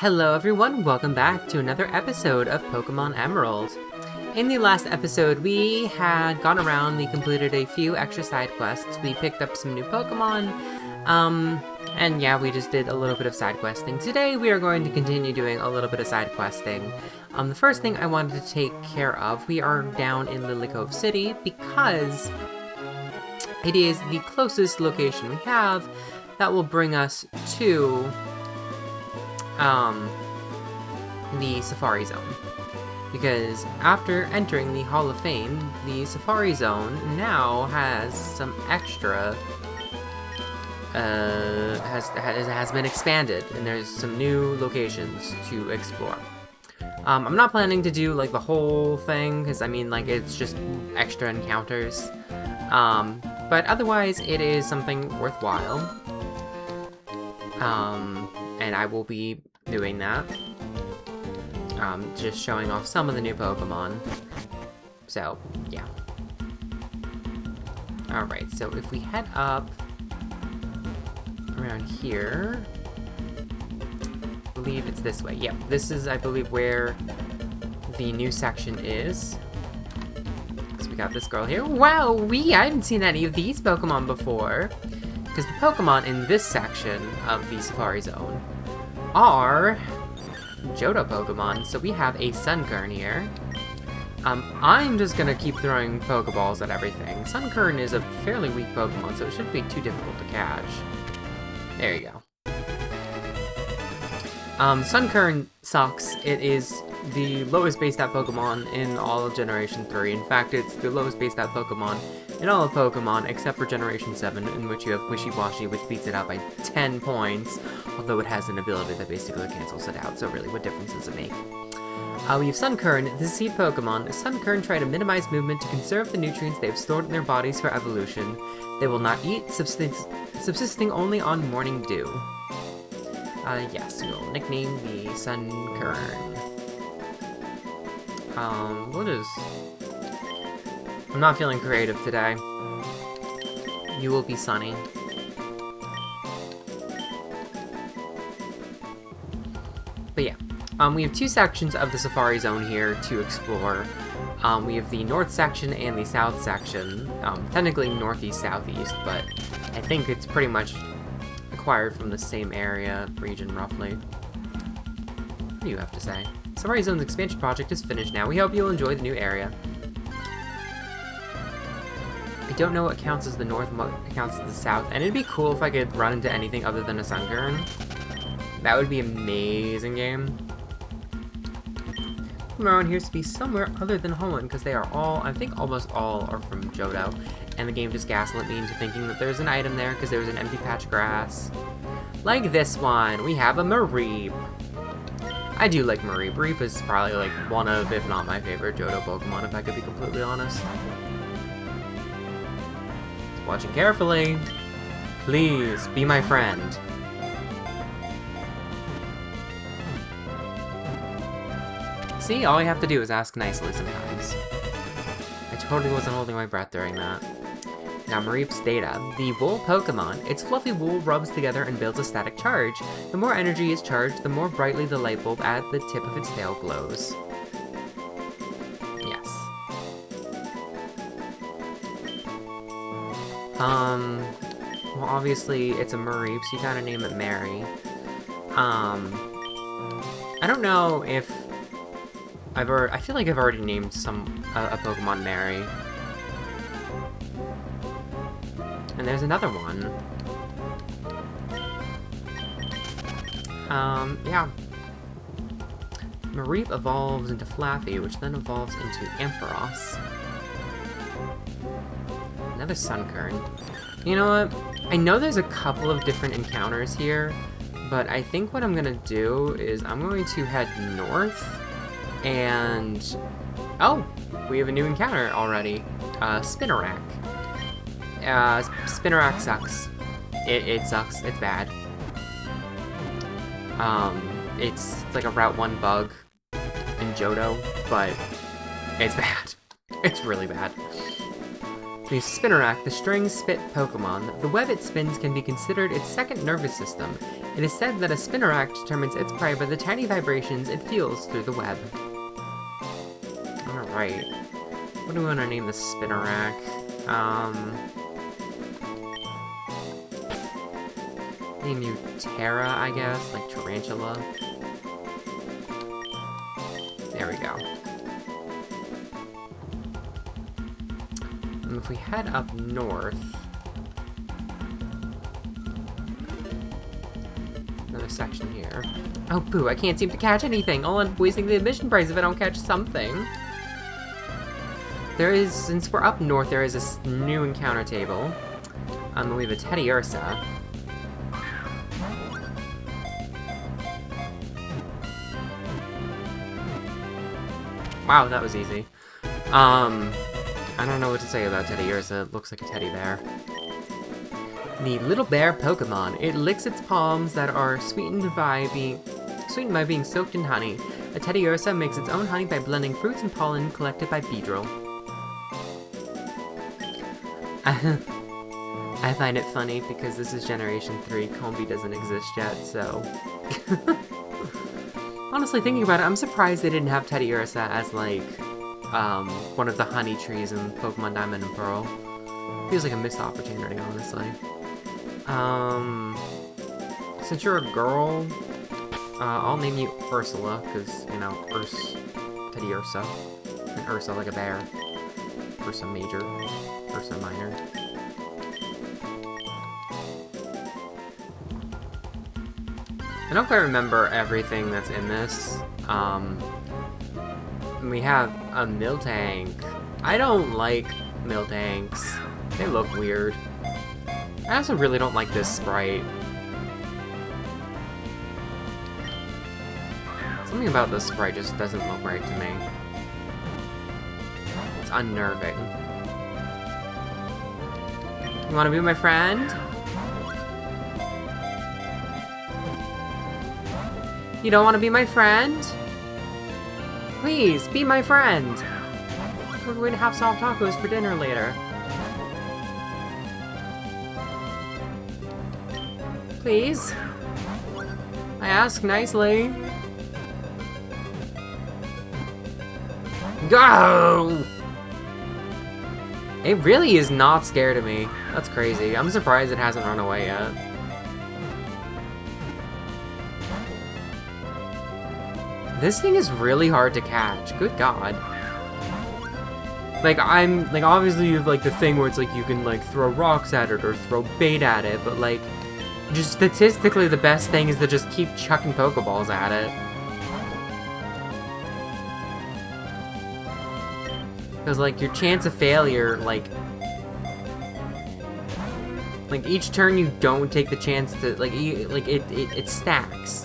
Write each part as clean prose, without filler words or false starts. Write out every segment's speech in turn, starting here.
Hello everyone, welcome back to another episode of Pokemon Emerald. In the last episode, we had gone around, we completed a few extra side quests, we picked up some new Pokemon, and yeah, we just did a little bit of side questing. Today, we are going to continue doing a little bit of side questing. The first thing I wanted to take care of, we are down in Lily Cove City, because it is the closest location we have that will bring us to the Safari Zone. Because after entering the Hall of Fame, the Safari Zone now has some extra, has been expanded, and there's some new locations to explore. I'm not planning to do, like, the whole thing, because, I mean, like, it's just extra encounters. But otherwise, it is something worthwhile. And I will be doing that. Just showing off some of the new Pokemon. So, yeah. Alright, so if we head up around here, I believe it's this way. Yep, this is, I believe, where the new section is. So we got this girl here. Wow, I haven't seen any of these Pokemon before. Because the Pokemon in this section of the Safari Zone are Johto Pokemon. So we have a Sunkern here. I'm just gonna keep throwing Pokeballs at everything. Sunkern is a fairly weak Pokemon, so it shouldn't be too difficult to catch. There you go. Sunkern sucks. It is the lowest base stat Pokemon in all of Generation 3. In fact, it's the lowest base stat Pokemon in all of Pokemon, except for Generation 7, in which you have Wishy-Washy, which beats it out by 10 points, although it has an ability that basically cancels it out, so really, what difference does it make? We have Sunkern, the seed Pokemon. Sunkern try to minimize movement to conserve the nutrients they have stored in their bodies for evolution. They will not eat, subsisting only on morning dew. Yes, we'll nickname the Sunkern. What is... I'm not feeling creative today. You will be Sunny. But yeah, we have two sections of the Safari Zone here to explore. We have the north section and the south section. Technically northeast-southeast, but I think it's pretty much acquired from the same region, roughly. What do you have to say? Safari Zone's expansion project is finished now. We hope you'll enjoy the new area. I don't know what counts as the north and what counts as the south, and it'd be cool if I could run into anything other than a Sunkern. That would be an amazing game. Around here to be somewhere other than Holland, because they are all, I think almost all are from Johto, and the game just gaslit me into thinking that there's an item there because there was an empty patch of grass. Like this one, we have a Mareep. I do like Mareep. Mareep is probably like one of, if not my favorite Johto Pokemon, if I could be completely honest. Watching carefully. Please, be my friend. See, all you have to do is ask nicely sometimes. I totally wasn't holding my breath during that. Now, Mareep's data. The wool Pokemon. Its fluffy wool rubs together and builds a static charge. The more energy is charged, the more brightly the light bulb at the tip of its tail glows. Yes. Well, obviously, it's a Mareep, so you gotta name it Mary. I don't know if I feel like I've already named a Pokemon Mary. And there's another one. Yeah. Mareep evolves into Flaffy, which then evolves into Ampharos. Another Sunkern. You know what? I know there's a couple of different encounters here, but I think what I'm gonna do is I'm going to head north, and... oh! We have a new encounter already. Spinarak. Spinarak sucks. It sucks. It's bad. It's like a Route 1 bug in Johto, but it's bad. It's really bad. The Spinnerack, the string-spit Pokemon. The web it spins can be considered its second nervous system. It is said that a Spinnerack determines its prey by the tiny vibrations it feels through the web. Alright. What do we want to name the Spinnerack? Name you Terra, I guess? Like Tarantula? There we go. And if we head up north... Another section here. Oh, boo, I can't seem to catch anything. Oh, I'm wasting the admission price if I don't catch something. There is, since we're up north, there is this new encounter table. We have a Teddy Ursa. Wow, that was easy. I don't know what to say about Teddy Ursa. It looks like a teddy bear. The little bear Pokemon. It licks its palms that are sweetened by being soaked in honey. A Teddy Ursa makes its own honey by blending fruits and pollen collected by Beedrill. I find it funny because this is Generation 3. Combi doesn't exist yet, so... Honestly, thinking about it, I'm surprised they didn't have Teddy Ursa as, like, one of the honey trees in Pokemon Diamond and Pearl. Feels like a missed opportunity, honestly. Since you're a girl, I'll name you Ursula, because, you know, Teddy Ursa. And Ursa like a bear. Ursa Major. Ursa Minor. I don't quite remember everything that's in this. We have a Miltank. I don't like Miltanks. They look weird. I also really don't like this sprite. Something about this sprite just doesn't look right to me. It's unnerving. You wanna be my friend? You don't want to be my friend? Please, be my friend! We're going to have soft tacos for dinner later. Please? I ask nicely. Go! It really is not scared of me. That's crazy. I'm surprised it hasn't run away yet. This thing is really hard to catch. Good God. Like, obviously you have, like, the thing where it's, like, you can, like, throw rocks at it or throw bait at it, but, like, just statistically the best thing is to just keep chucking Pokeballs at it. Because, like, your chance of failure, like, each turn you don't take the chance to, like, it stacks.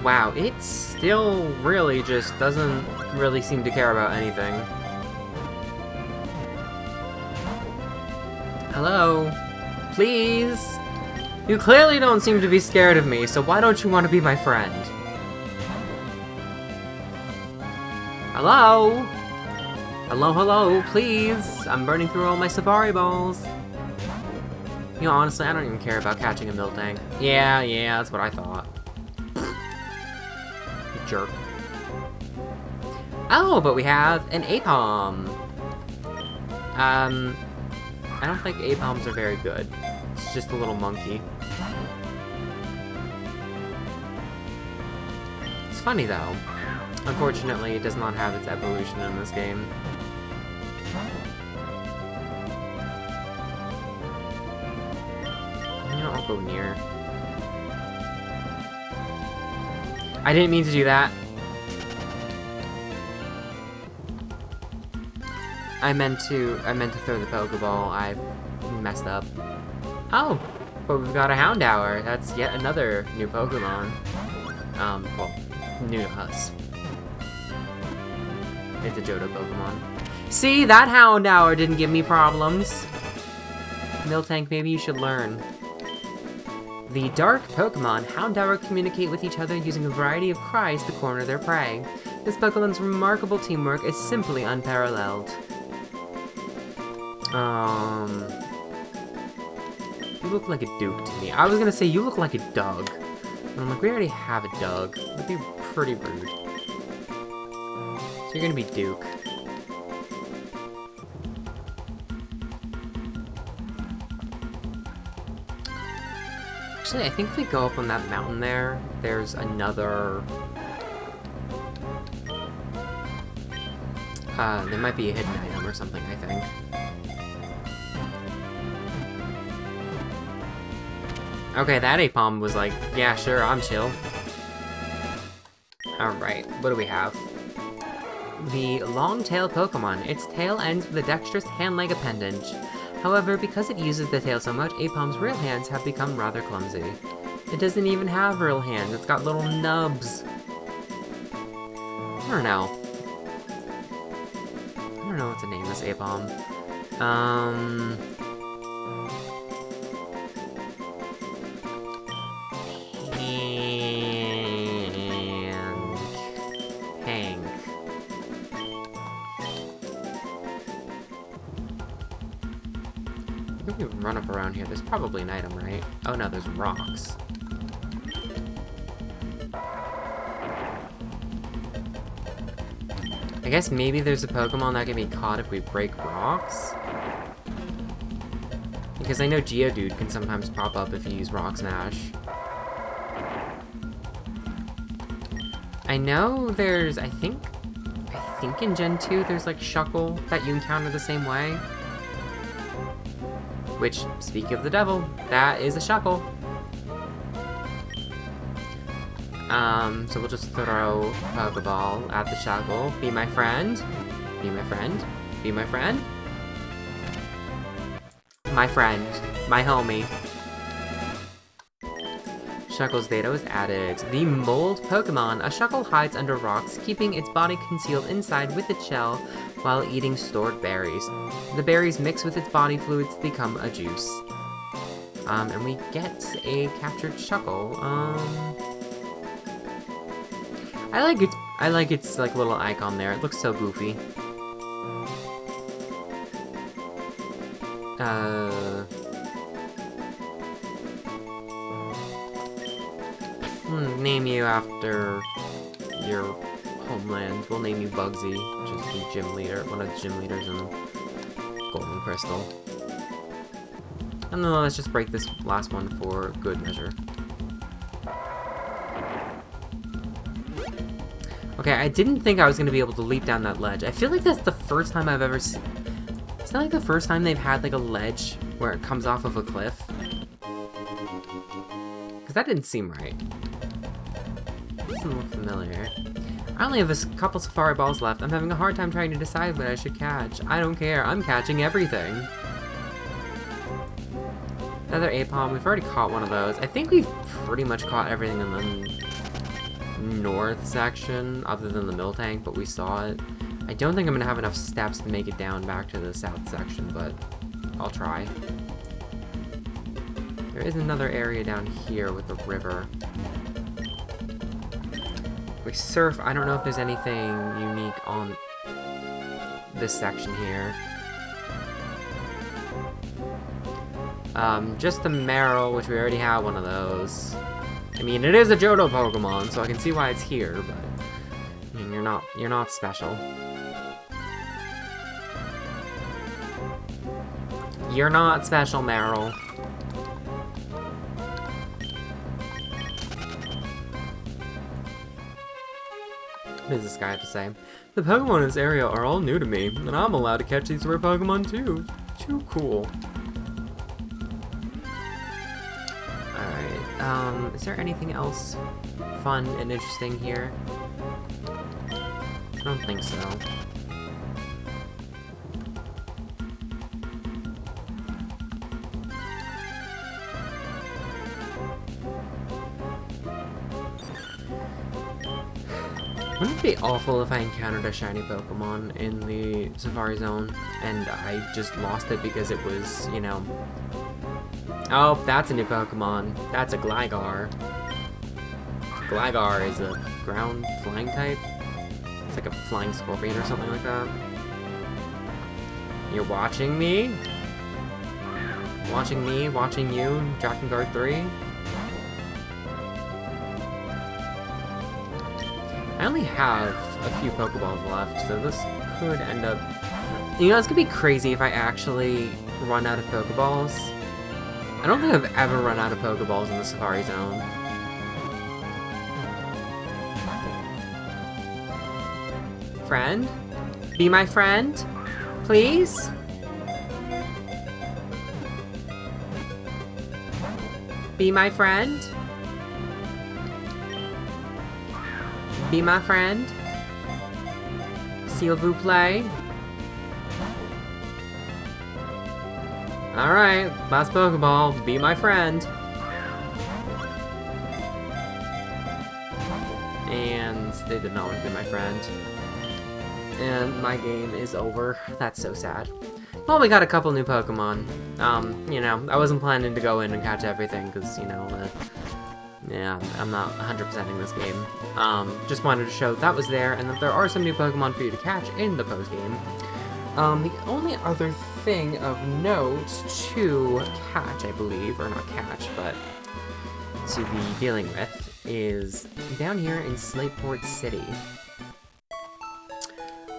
Wow, it still really just doesn't really seem to care about anything. Hello? Please? You clearly don't seem to be scared of me, so why don't you want to be my friend? Hello? Hello, hello, please? I'm burning through all my Safari balls. You know, honestly, I don't even care about catching a Miltank. Yeah, that's what I thought. Jerk. Oh, but we have an Apom. I don't think Apoms are very good. It's just a little monkey. It's funny though. Unfortunately, it does not have its evolution in this game. You know, I'll go near. I didn't mean to do that. I meant to throw the Pokeball. I messed up. Oh, but we've got a Houndour. That's yet another new Pokemon. Well, new to us. It's a Johto Pokemon. See, that Houndour didn't give me problems. Miltank, maybe you should learn. The dark Pokémon Houndour communicate with each other using a variety of cries to corner their prey. This Pokémon's remarkable teamwork is simply unparalleled. You look like a Duke to me. I was gonna say you look like a Doug. And I'm like, we already have a Doug. That'd be pretty rude. So you're gonna be Duke. Actually, I think if we go up on that mountain there, there's another... there might be a hidden item or something, I think. Okay, that Apom was like, yeah, sure, I'm chill. Alright, what do we have? The long-tail Pokemon. Its tail ends with a dexterous hand-leg appendage. However, because it uses the tail so much, Apom's real hands have become rather clumsy. It doesn't even have real hands, it's got little nubs. I don't know. I don't know what to name this Apom. Hank. If we run up around here, there's probably an item, right? Oh no, there's rocks. I guess maybe there's a Pokemon that can be caught if we break rocks? Because I know Geodude can sometimes pop up if you use Rock Smash. I know there's, I think in Gen 2 there's like Shuckle that you encounter the same way. Which, speaking of the devil, that is a Shuckle. So we'll just throw a Pokeball at the Shuckle. Be my friend. Be my friend. Be my friend. My friend. My homie. Shuckle's data was added. The mold Pokemon. A Shuckle hides under rocks, keeping its body concealed inside with its shell while eating stored berries. The berries mix with its body fluids to become a juice. And we get a captured Shuckle. I like its like little icon there. It looks so goofy. Name you after your homeland. We'll name you Bugsy, which is the gym leader, one of the gym leaders in Golden Crystal. And then let's just break this last one for good measure. Okay, I didn't think I was going to be able to leap down that ledge. I feel like that's the first time I've ever seen... It's not like the first time they've had like a ledge where it comes off of a cliff. Because that didn't seem right. Doesn't look familiar. I only have a couple Safari Balls left. I'm having a hard time trying to decide what I should catch. I don't care. I'm catching everything. Another Apom. We've already caught one of those. I think we've pretty much caught everything in the north section, other than the Miltank, but we saw it. I don't think I'm gonna have enough steps to make it down back to the south section, but I'll try. There is another area down here with the river. We surf. I don't know if there's anything unique on this section here. Just the Marill, which we already have one of those. I mean, it is a Johto Pokemon, so I can see why it's here, but I mean, you're not special. You're not special, Marill. What does this guy have to say? The Pokemon in this area are all new to me, and I'm allowed to catch these rare Pokemon too. Too cool. Alright, is there anything else fun and interesting here? I don't think so. Wouldn't it be awful if I encountered a shiny Pokemon in the Safari Zone and I just lost it because it was, you know, Oh, that's a new Pokemon. That's a Gligar. Gligar is a ground flying type. It's like a flying scorpion or something like that. You're watching me? Watching me? Watching you? Drakengard 3? I only have a few Pokeballs left, so this could end up... You know, it's gonna be crazy if I actually run out of Pokeballs. I don't think I've ever run out of Pokeballs in the Safari Zone. Friend? Be my friend? Please? Be my friend? Be my friend? S'il vous plaît? Alright, last Pokeball, be my friend. And they did not want to be my friend. And my game is over. That's so sad. Well, we got a couple new Pokemon. You know, I wasn't planning to go in and catch everything, because, you know, yeah, I'm not 100%ing this game. Just wanted to show that was there, and that there are some new Pokemon for you to catch in the post-game. The only other thing of note to catch, I believe, or not catch, but to be dealing with, is down here in Slateport City.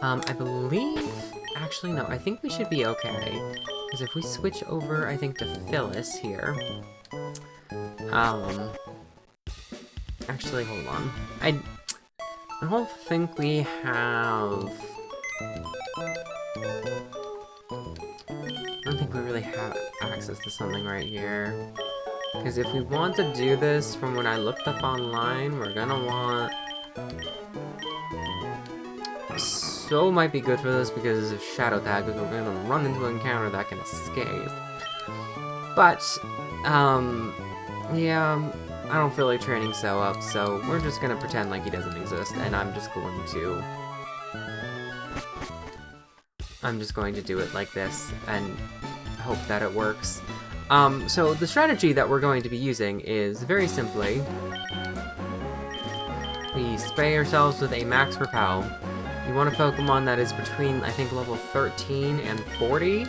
I believe... Actually, no, I think we should be okay. Because if we switch over, I think, to Phyllis here... Actually, hold on. I don't think we have... I don't think we really have access to something right here. Because if we want to do this from when I looked up online, we're gonna want... So might be good for this because of Shadow Tag, because we're gonna run into an encounter that can escape. But, yeah, I don't feel like training So up, so we're just gonna pretend like he doesn't exist, and I'm just going to do it like this, and hope that it works. So the strategy that we're going to be using is very simply, we spray ourselves with a Max Repel. You want a Pokemon that is between, I think, level 13 and 40,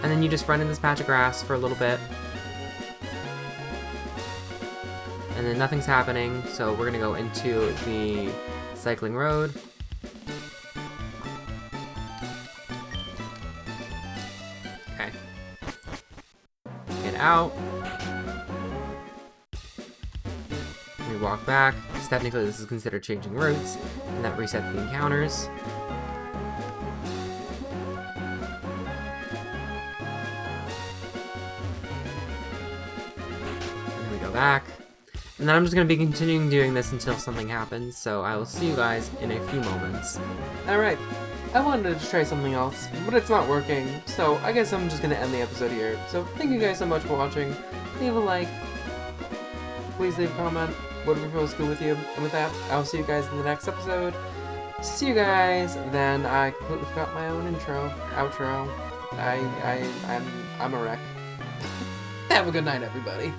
and then you just run in this patch of grass for a little bit, and then nothing's happening, so we're gonna go into the cycling road. Okay. Get out. We walk back, because technically this is considered changing routes, and that resets the encounters. And then we go back. And then I'm just going to be continuing doing this until something happens, so I will see you guys in a few moments. Alright, I wanted to try something else, but it's not working, so I guess I'm just going to end the episode here. So thank you guys so much for watching. Leave a like, please leave a comment, whatever feels good with you. And with that, I'll see you guys in the next episode. See you guys, then I completely forgot my own outro. I'm a wreck. Have a good night, everybody.